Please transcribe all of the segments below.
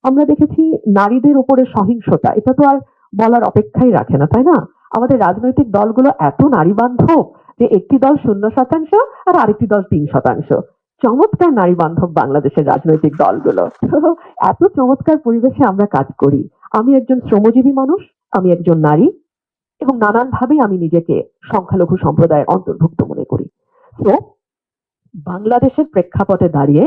আমরা দেখেছি নারীদের উপরে সহিংসতা, এটা তো আর বলার অপেক্ষাই রাখে না, তাই না? আমাদের রাজনৈতিক দলগুলো এত নারী বান্ধব যে একটি দল 0% আর আরেকটি দল 3%। চমৎকার নারী বান্ধব বাংলাদেশের রাজনৈতিক দলগুলো। এত চমৎকার পরিবেশে আমরা কাজ করি। আমি একজন শ্রমজীবী মানুষ, আমি একজন নারী, এবং নানানভাবেই আমি নিজেকে সংখ্যালঘু সম্প্রদায়ের অন্তর্ভুক্ত মনে করি। তো বাংলাদেশের প্রেক্ষাপটে দাঁড়িয়ে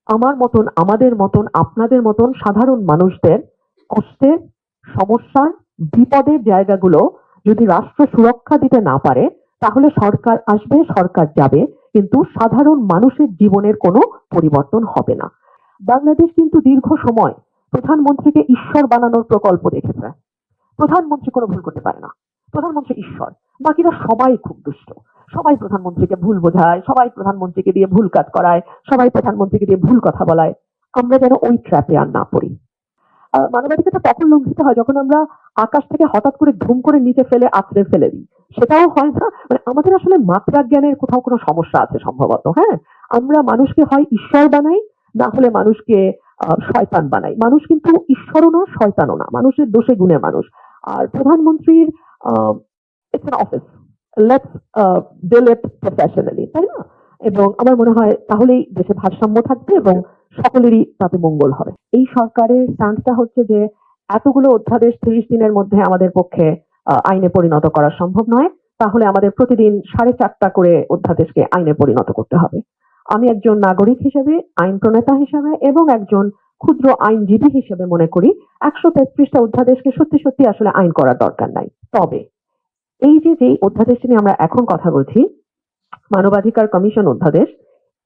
আমার মতন, আমাদের মতন, আপনাদের মতন সাধারণ মানুষদের কষ্টের, সমস্যার, বিপদের জায়গাগুলো যদি রাষ্ট্র সুরক্ষা দিতে না পারে, তাহলে সরকার আসবে, সরকার যাবে, কিন্তু সাধারণ মানুষের জীবনের কোনো পরিবর্তন হবে না। বাংলাদেশ কিন্তু দীর্ঘ সময় প্রধানমন্ত্রীকে ঈশ্বর বানানোর প্রকল্প দেখেছে। প্রধানমন্ত্রী কোনো ভুল করতে পারে না, প্রধানমন্ত্রী ঈশ্বর, বাকিরা সবাই খুব দুষ্ট। সবাই প্রধানমন্ত্রীকে ভুল বোঝায়, সবাই প্রধানমন্ত্রীকে দিয়ে ভুল কাজ করায়, সবাই প্রধানমন্ত্রীকে দিয়ে ভুল কথা বলায়। আমরা যেন ওই ট্র্যাপে আর না পড়ি। মানবাধিকারটা তখন লঙ্ঘিত হয় যখন আমরা আকাশ থেকে হঠাৎ করে ধুম করে নিচে ফেলে আছড়ে ফেলে দিই। সেটাও হয় না, মানে আমাদের আসলে মাত্রা জ্ঞানের কোথাও কোনো সমস্যা আছে সম্ভবত। হ্যাঁ, আমরা মানুষকে হয় ঈশ্বর বানাই, না হলে মানুষকে শয়তান বানাই। মানুষ কিন্তু ঈশ্বরও না, শয়তানও না, মানুষের দোষে গুণে মানুষ। আর প্রধানমন্ত্রীর it's an office, let's deal it professionally, তাই না? এবং আমার মনে হয় তাহলেই দেশে ভারসাম্য থাকবে এবং সকলেরই তাতে মঙ্গল হবে। এই সরকারের স্ট্যান্সটা হচ্ছে যে এতগুলো অধ্যাদেশ 30 দিনের মধ্যে আমাদের পক্ষে আইনে পরিণত করা সম্ভব নয়, তাহলে আমাদের প্রতিদিন 4.5টা করে অধ্যাদেশকে আইনে পরিণত করতে হবে। আমি একজন নাগরিক হিসেবে, আইন প্রণেতা হিসেবে এবং একজন ক্ষুদ্র আইনজীবী হিসেবে মনে করি 133টা অধ্যাদেশকে সত্যি সত্যি আসলে আইন করার দরকার নাই। তবে এই যে যেই অধ্যাদেশটি নিয়ে আমরা এখন কথা বলছি, মানবাধিকার কমিশন অধ্যাদেশ,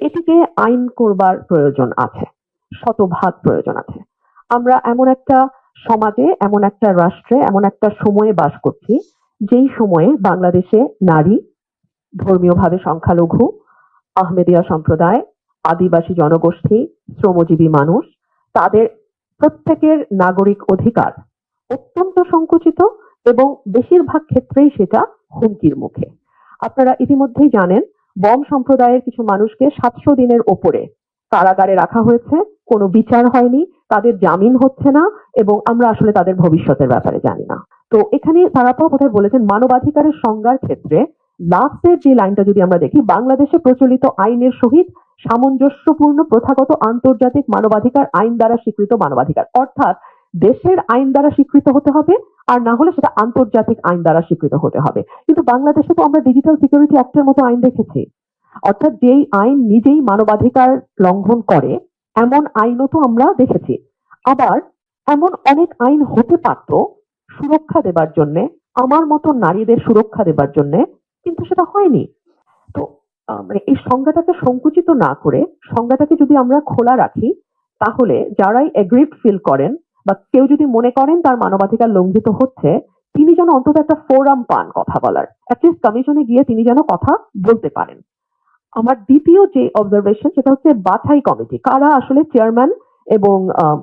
এটিকে আইন করবার প্রয়োজন আছে, শতভাগ প্রয়োজন আছে। আমরা এমন একটা সমাজে, এমন একটা রাষ্ট্রে, এমন একটা সময়ে বাস করছি যেই সময়ে বাংলাদেশে নারী, ধর্মীয়ভাবে সংখ্যালঘু, আহমেদিয়া সম্প্রদায়, আদিবাসী জনগোষ্ঠী, শ্রমজীবী মানুষ, তাদের প্রত্যেকের নাগরিক অধিকার অত্যন্ত সংকুচিত এবং বেশিরভাগ ক্ষেত্রেই সেটা হুমকির মুখে। আপনারা ইতিমধ্যেই জানেন, বম সম্প্রদায়ের কিছু মানুষকে 700 দিনের ওপরে কারাগারে রাখা হয়েছে, কোনো বিচার হয়নি, তাদের জামিন হচ্ছে না, এবং আমরা আসলে তাদের ভবিষ্যতের ব্যাপারে জানি না। তো এখানে তারাপা বোধহয় বলেছেন মানবাধিকারের সংজ্ঞার ক্ষেত্রে লাস্টের যে লাইনটা যদি আমরা দেখি, বাংলাদেশে প্রচলিত আইনের সহিত সামঞ্জস্যপূর্ণ প্রথাগত আন্তর্জাতিক মানবাধিকার আইন দ্বারা স্বীকৃত মানবাধিকার, অর্থাৎ দেশের আইন দ্বারা স্বীকৃত হতে হবে, আর না হলে সেটা আন্তর্জাতিক আইন দ্বারা স্বীকৃত হতে হবে। কিন্তু বাংলাদেশে তো আমরা ডিজিটাল সিকিউরিটি অ্যাক্টের মতো আইন দেখেছি, অর্থাৎ যেই আইন নিজেই মানবাধিকার লঙ্ঘন করে এমন আইনও তো আমরা দেখেছি। আবার এমন অনেক আইন হতে পারত সুরক্ষা দেবার জন্য, আমার মতো নারীদের সুরক্ষা দেবার জন্য, কিন্তু সেটা হয়নি। তো মানে এই সংজ্ঞাটাকে সংকুচিত না করে সংজ্ঞাটাকে যদি আমরা খোলা রাখি, তাহলে যারাই এগ্রিভড ফিল করেন বা কেউ যদি মনে করেন তার মানবাধিকার লঙ্ঘিত হচ্ছে, তিনি যেন অন্তত একটা ফোরাম পান কথা বলার, অ্যাটলিস্ট কমিশনে গিয়ে তিনি যেন কথা বলতে পারেন। আমার দ্বিতীয় যে অবজারভেশন, সেটা হচ্ছে বাছাই কমিটি, কারা আসলে চেয়ারম্যান এবং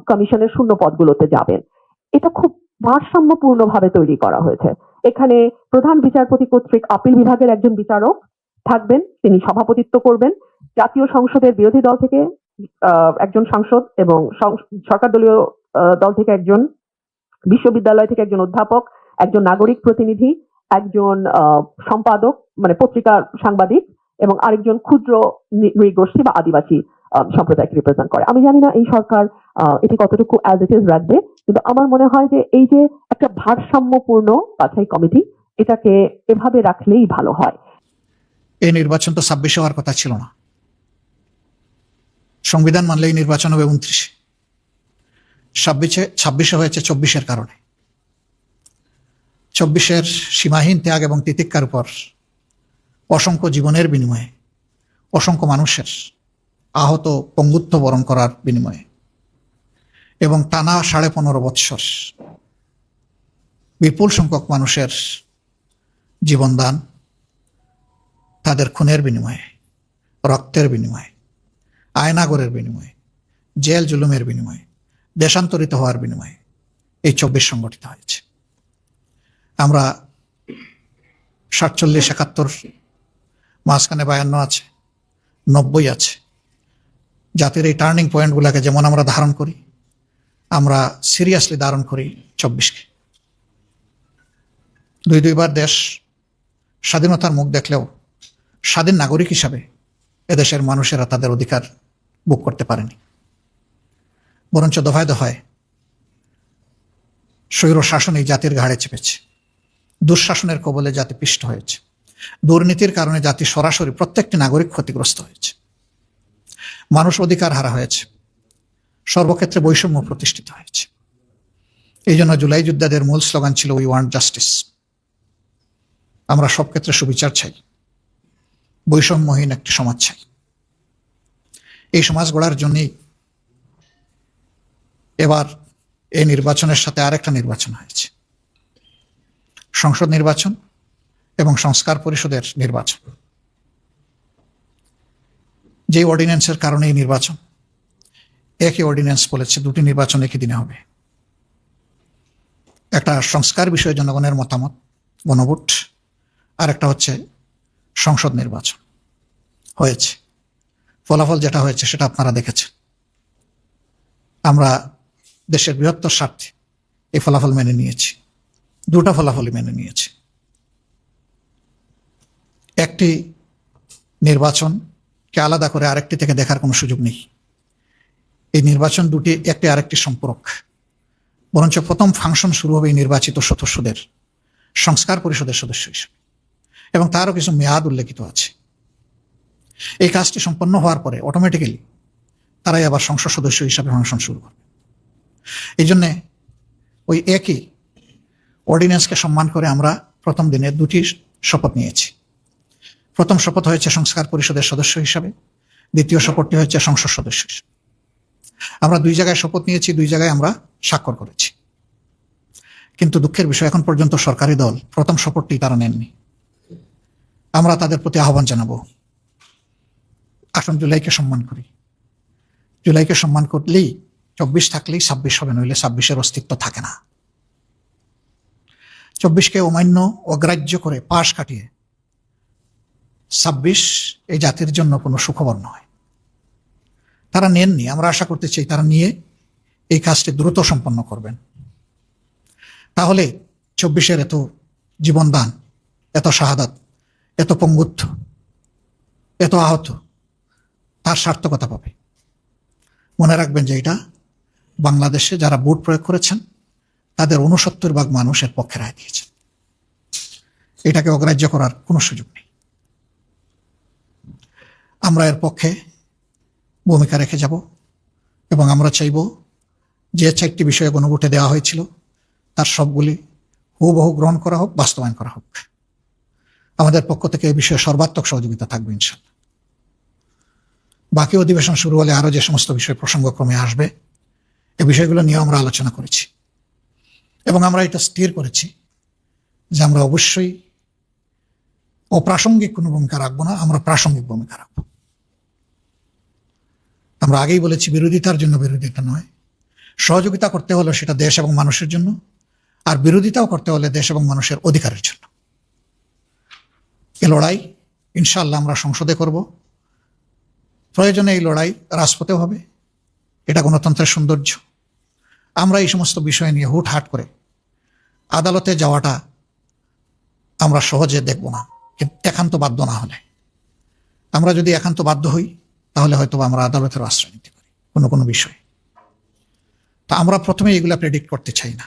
কমিশনের শূন্য পদগুলোতে যাবেন, এটা খুব ভারসাম্যপূর্ণভাবে তৈরি করা হয়েছে। এখানে প্রধান বিচারপতি কর্তৃক আপিল বিভাগের একজন বিচারক থাকবেন, তিনি সভাপতিত্ব করবেন। জাতীয় সংসদের বিরোধী দল থেকে একজন সাংসদ এবং সরকার দলীয় দল থেকে একজন, বিশ্ববিদ্যালয় থেকে একজন অধ্যাপক, একজন নাগরিক প্রতিনিধি, একজন সম্পাদক মানে পত্রিকার সাংবাদিক, এবং আরেকজন ক্ষুদ্র নৃগোষ্ঠী বা আদিবাসী সম্প্রদায়কে রিপ্রেজেন্ট করে। আমি জানি না এই সরকার এটি কতটুকু অ্যাজ ইট ইজ রাখবে, কিন্তু আমার মনে হয় যে এই যে একটা ভারসাম্যপূর্ণ বাছাই কমিটি, এটাকে এভাবে রাখলেই ভালো হয়। এই নির্বাচন তো 26 হওয়ার কথা ছিল না। সংবিধান মানলে এই নির্বাচন হবে 29। 26 হয়েছে 24-এর কারণে। 24-এর সীমাহীন ত্যাগ এবং তিতিক্ষার উপর অসংখ্য জীবনের বিনিময়ে, অসংখ্য মানুষের আহত পঙ্গুত্ব বরণ করার বিনিময়ে এবং টানা 15.5 বৎসর বিপুল সংখ্যক মানুষের জীবনদান, তাদের খুনের বিনিময়ে, রক্তের বিনিময়ে, আয়নাগরের বিনিময়ে, জেল জুলুমের বিনিময়ে, দেশান্তরিত হওয়ার বিনিময়ে এই 24 সংগঠিত হয়েছে। আমরা 47, 71, মাঝখানে 52 আছে, 90 আছে। জাতির এই টার্নিং পয়েন্টগুলোকে যেমন আমরা ধারণ করি, আমরা সিরিয়াসলি ধারণ করি 24কে। দুইবার দেশ স্বাধীনতার মুখ দেখলেও স্বাধীন নাগরিক হিসাবে এদেশের মানুষেরা তাদের অধিকার ভোগ করতে পারেনি, বরঞ্চ দফায় দফায় স্বৈর শাসন এই জাতির ঘাড়ে চেপেছে। দুঃশাসনের কবলে জাতি পিষ্ট হয়েছে। দুর্নীতির কারণে জাতি সরাসরি প্রত্যেকটি নাগরিক ক্ষতিগ্রস্ত হয়েছে। মানুষ অধিকার হারা হয়েছে। সর্বক্ষেত্রে বৈষম্য প্রতিষ্ঠিত হয়েছে। এই জন্য জুলাই যোদ্ধাদের মূল স্লোগান ছিল উই ওয়ান্ট জাস্টিস। আমরা সব ক্ষেত্রে সুবিচার চাই, বৈষম্যহীন একটি সমাজ চাই। এই সমাজ গড়ার জন্যই এবার এই নির্বাচনের সাথে আরেকটা নির্বাচন হয়েছে, সংসদ নির্বাচন এবং সংস্কার পরিষদের নির্বাচন। যে অর্ডিন্যান্সের কারণে এই নির্বাচন, একই অর্ডিন্যান্স বলেছে দুটি নির্বাচন একই দিনে হবে। একটা সংস্কার বিষয়ে জনগণের মতামত, গণভোট, আর একটা হচ্ছে সংসদ নির্বাচন হয়েছে। ফলাফল যেটা হয়েছে সেটা আপনারা দেখেছেন। আমরা দেশের বৃহত্তর স্বার্থে এই ফলাফল মেনে নিয়েছি। দুটা ফলাফলই মেনে নিয়েছি। একটি নির্বাচনকে আলাদা করে আরেকটি থেকে দেখার কোনো সুযোগ নেই। এই নির্বাচন দুটি একটি আরেকটি সম্পূরক। বরঞ্চ প্রথম ফাংশন শুরু হবে এই নির্বাচিত সদস্যদের সংস্কার পরিষদের সদস্য হিসেবে, এবং তারও কিছু মেয়াদ উল্লেখিত আছে। এই কাজটি সম্পন্ন হওয়ার পরে অটোমেটিক্যালি তারাই আবার সংসদ সদস্য হিসাবে ফাংশন শুরু করবে। এই জন্যে ওই একই অর্ডিন্যান্সকে সম্মান করে আমরা প্রথম দিনে দুটি শপথ নিয়েছি। প্রথম শপথ হয়েছে সংস্কার পরিষদের সদস্য হিসাবে, দ্বিতীয় শপথটি হচ্ছে সংসদ সদস্য হিসাবে। আমরা দুই জায়গায় শপথ নিয়েছি, দুই জায়গায় আমরা স্বাক্ষর করেছি। কিন্তু দুঃখের বিষয়, এখন পর্যন্ত সরকারি দল প্রথম শপথটি তারা নেননি। আমরা তাদের প্রতি আহ্বান জানাবো, আসুন জুলাইকে সম্মান করি। জুলাইকে সম্মান করলেই 24 থাকলেই 26 হবে, নইলে 26-এর অস্তিত্ব থাকে না। 24কে অমান্য অগ্রাহ্য করে পাশ কাটিয়ে 26 এই জাতির জন্য কোনো সুখবর নয়। তারা নেননি, আমরা আশা করতে চাই তারা নিয়ে এই কাজটি দ্রুত সম্পন্ন করবেন। তাহলে 24-এর এত জীবনদান, এত শাহাদাত, এত পঙ্গুত্ব, এত আহত, তার সার্থকতা পাবে। মনে রাখবেন যে এটা বাংলাদেশে যারা ভোট প্রয়োগ করেছেন তাদের 69% মানুষের পক্ষে রায় দিয়েছেন। এটাকে অগ্রাহ্য করার কোনো সুযোগ নেই। আমরা এর পক্ষে ভূমিকা রেখে যাব এবং আমরা চাইব যে 4টি বিষয়ে গণভোটে দেওয়া হয়েছিল তার সবগুলি হুবহু গ্রহণ করা হোক, বাস্তবায়ন করা হোক। আমাদের পক্ষ থেকে এই বিষয়ে সর্বাত্মক সহযোগিতা থাকবে ইনশাআল্লাহ। বাকি অধিবেশন শুরু হলে আরো যে সমস্ত বিষয় প্রসঙ্গক্রমে আসবে এই বিষয়গুলো নিয়ে আমরা আলোচনা করেছি এবং আমরা এটা স্থির করেছি যে আমরা অবশ্যই অপ্রাসঙ্গিক কোনো ভূমিকা রাখবো না, আমরা প্রাসঙ্গিক ভূমিকা রাখবো। আমরা আগেই বলেছি বিরোধিতার জন্য বিরোধিতা নয়, সহযোগিতা করতে হলে সেটা দেশ এবং মানুষের জন্য, আর বিরোধিতাও করতে হলে দেশ এবং মানুষের অধিকারের জন্য। এই লড়াই ইনশাআল্লাহ আমরা সংসদে করব, প্রয়োজনে এই লড়াই রাজপথেও হবে। এটা গণতন্ত্রের সৌন্দর্য। আমরা এই সমস্ত বিষয় নিয়ে হুটহাট করে আদালতে যাওয়াটা আমরা সহজে দেখব না, কিন্তু একান্ত বাধ্য না হলে। আমরা যদি একান্ত বাধ্য হই তাহলে হয়তো আমরা আদালতের আশ্রয় নিতে পারি কোনো কোনো বিষয়ে। তা আমরা প্রথমে এগুলা প্রেডিক্ট করতে চাই না।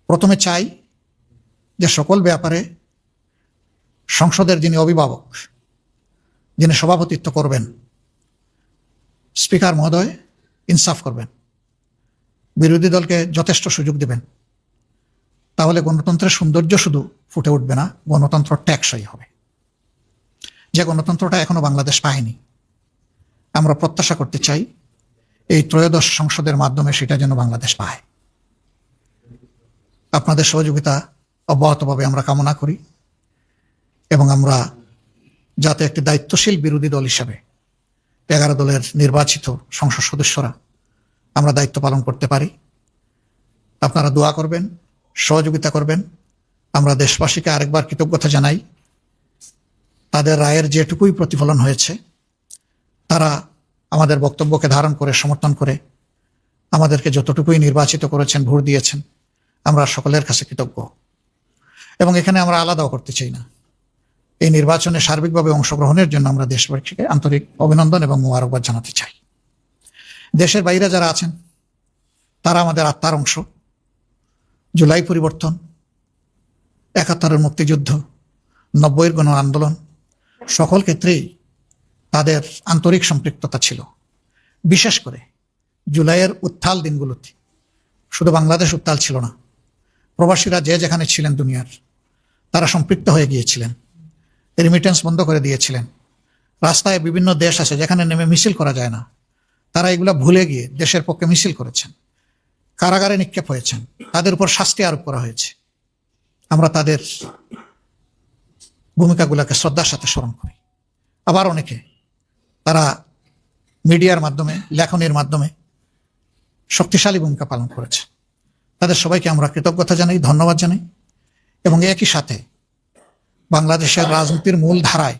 প্রথমে চাই যে সকল ব্যাপারে সংসদের যিনি অভিভাবক, যিনি সভাপতিত্ব করবেন, স্পিকার মহোদয় ইনসাফ করবেন, বিরোধী দলকে যথেষ্ট সুযোগ দেবেন। তাহলে গণতন্ত্রের সৌন্দর্য শুধু ফুটে উঠবে না, গণতন্ত্র টেকসই হবে। যে গণতন্ত্রটা এখনো বাংলাদেশ পায়নি, আমরা প্রত্যাশা করতে চাই এই ত্রয়োদশ সংসদের মাধ্যমে সেটা যেন বাংলাদেশ পায়। আপনাদের সহযোগিতা অব্যাহতভাবে আমরা কামনা করি এবং আমরা যাতে একটি দায়িত্বশীল বিরোধী দল হিসাবে 11 দলের নির্বাচিত সংসদ সদস্যরা আমরা দায়িত্ব পালন করতে পারি। আপনারা দোয়া করবেন, সহযোগিতা করবেন। আমরা দেশবাসীকে আরেকবার কৃতজ্ঞতা জানাই। তাদের রায়ের যেটুকুই প্রতিফলন হয়েছে তারা আমাদের বক্তব্যকে ধারণ করে সমর্থন করে আমাদেরকে যতটুকুই নির্বাচিত করেছেন, ভোট দিয়েছেন, আমরা সকলের কাছে কৃতজ্ঞ। এবং এখানে আমরা আলাদাও করতে চাই না। এই নির্বাচনে সার্বিকভাবে অংশগ্রহণের জন্য আমরা দেশবাসীকে আন্তরিক অভিনন্দন এবং মোবারকবাদ জানাতে চাই। দেশের বাইরে যারা আছেন তারা আমাদের আত্মার অংশ। জুলাই পরিবর্তন, ৭১-এর মুক্তিযুদ্ধ, ৯০-এর গণ আন্দোলন, সকল ক্ষেত্রেই তাদের আন্তরিক সম্পৃক্ততা ছিল। বিশেষ করে জুলাইয়ের উত্তাল দিনগুলোতে শুধু বাংলাদেশ উত্তাল ছিল না, প্রবাসীরা যে যেখানে ছিলেন দুনিয়ার, তারা সম্পৃক্ত হয়ে গিয়েছিলেন, রেমিটেন্স বন্ধ করে দিয়েছিলেন। রাস্তায় বিভিন্ন দেশ আছে যেখানে নেমে মিছিল করা যায় না, তারা এগুলা ভুলে গিয়ে দেশের পক্ষে মিছিল করেছেন, কারাগারে নিক্ষেপ হয়েছেন, তাদের উপর শাস্তি আরোপ করা হয়েছে। আমরা তাদের ভূমিকাগুলোকে শ্রদ্ধার সাথে স্মরণ করি। আবার অনেকে তারা মিডিয়ার মাধ্যমে, লেখনের মাধ্যমে শক্তিশালী ভূমিকা পালন করেছে। তাদের সবাইকে আমরা কৃতজ্ঞতা জানাই, ধন্যবাদ জানাই। এবং একই সাথে বাংলাদেশের রাজনীতির মূল ধারায়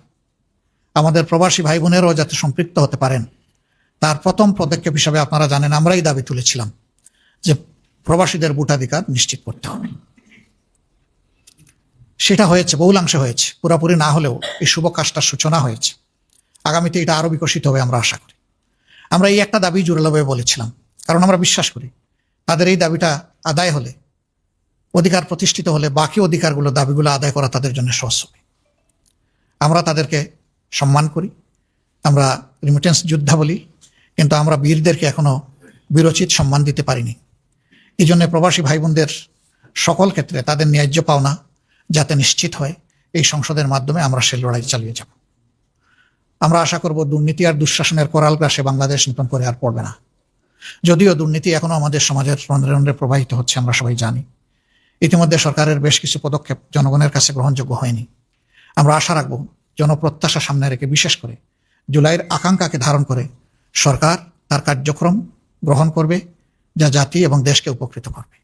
আমাদের প্রবাসী ভাই বোনেরাও যাতে সম্পৃক্ত হতে পারেন, তার প্রথম পদক্ষেপ হিসাবে আপনারা জানেন আমরাই দাবি তুলেছিলাম যে প্রবাসীদের ভোটাধিকার নিশ্চিত করতে হবে। সেটা হয়েছে, বহুলাংশে হয়েছে, পুরোপুরি না হলেও এই শুভ কাজটার সূচনা হয়েছে। আগামীতে এটা আরো বিকশিত হবে আমরা আশা করি। আমরা এই একটা দাবি জোরালোভাবে বলেছিলাম, কারণ আমরা বিশ্বাস করি তাদের এই দাবিটা আদায় হলে, অধিকার প্রতিষ্ঠিত হলে, বাকি অধিকারগুলো, দাবিগুলো আদায় করা তাদের জন্য সহজ হবে। আমরা তাদেরকে সম্মান করি, আমরা রিমিটেন্স যোদ্ধা বলি, কিন্তু আমরা বীরদেরকে এখনো বীরোচিত সম্মান দিতে পারিনি। এই জন্য প্রবাসী ভাই বোনদের সকল ক্ষেত্রে তাদের ন্যায্য পাওনা যাতে নিশ্চিত হয়, এই সংসদের মাধ্যমে আমরা সে লড়াই চালিয়ে যাব। আমরা আশা করব দুর্নীতি আর দুঃশাসনের করাল গ্রাসে বাংলাদেশ নতুন করে আর পড়বে না। যদিও দুর্নীতি এখনো আমাদের সমাজের রন্ধ্রে রন্ধ্রে প্রবাহিত হচ্ছে, আমরা সবাই জানি। ইতিমধ্যে সরকারের বেশ কিছু পদক্ষেপ জনগণের কাছে গ্রহণযোগ্য হয়নি। আমরা আশা রাখব জনপ্রত্যাশা সামনে রেখে, বিশেষ করে জুলাইয়ের আকাঙ্ক্ষাকে ধারণ করে সরকার তার কার্যক্রম গ্রহণ করবে, যা জাতি এবং দেশকে উপকৃত করবে।